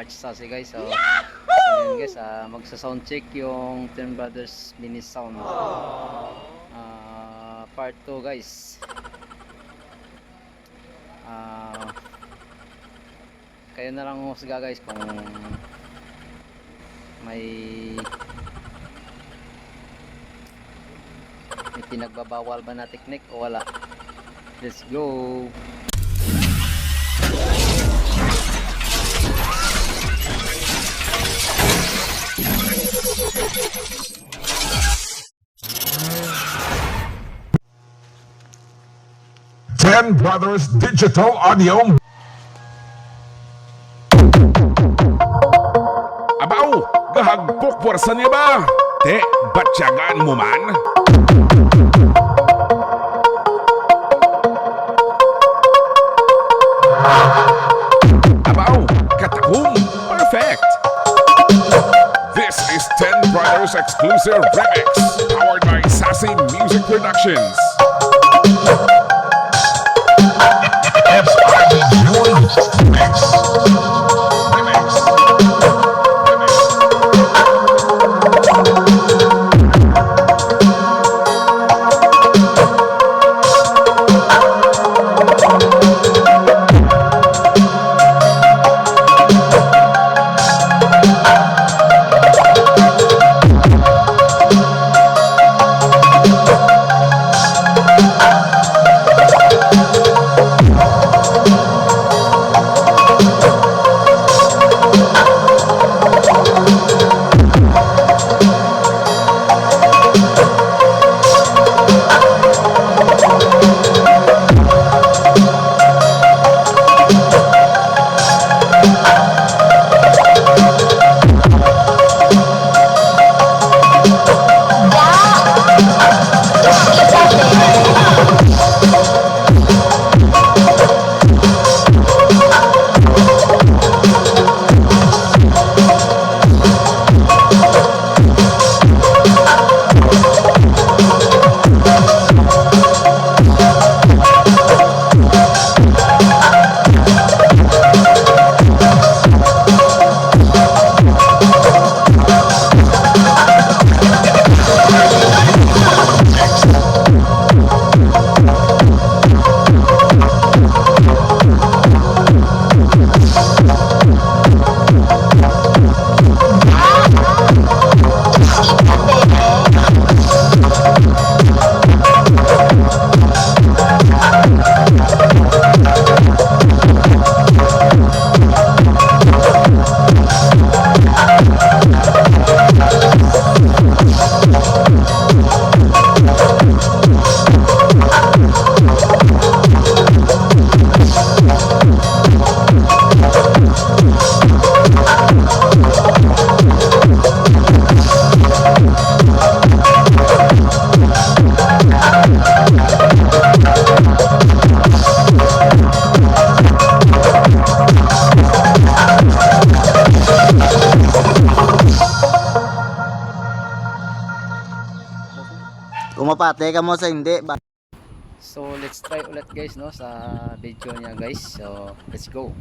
arch sassy guys. So yun guys, magsa-sound check yung Twin Brothers mini sound. Part 2 guys. Kayo na lang husga guys kung may pinagbabawal ba na technique o wala. Let's go. Ten Brothers Digital Audio. Abaw, gahagpok pwersa niya ba? Te, batyagan mo man? Abaw, katakum, perfect. This is Ten Brothers exclusive remix, powered by Sassy Music Productions. Kumapate ka mo sa hindi ba? So let's try ulit guys no sa video niya guys. So let's go.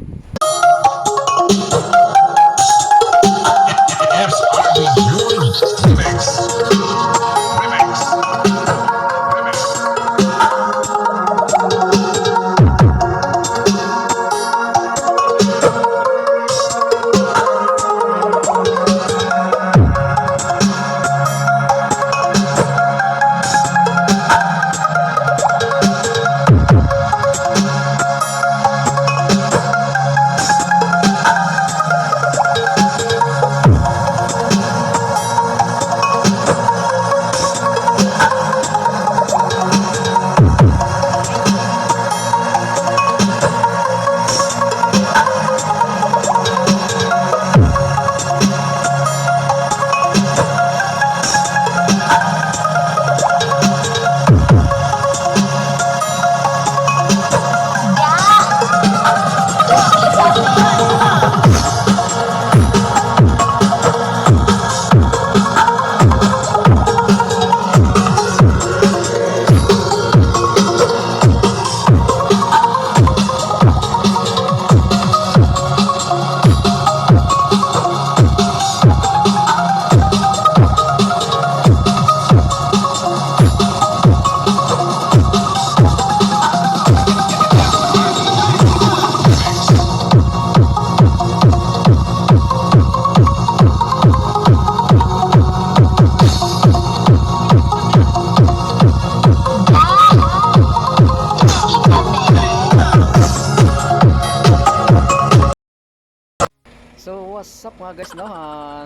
what's up mga guys, no?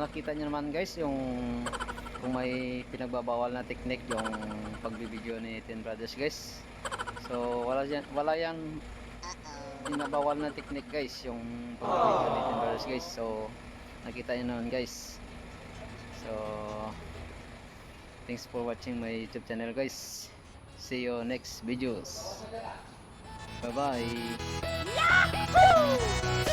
Nakita nyo naman guys yung kung may pinagbabawal na technique yung pagbibideo ni Ten Brothers guys. So wala yan pinabawal na technique guys yung pagbibideo ni Ten Brothers guys. So nakita nyo naman guys. So thanks for watching my YouTube channel guys. See you next videos. Bye bye. Yahoo!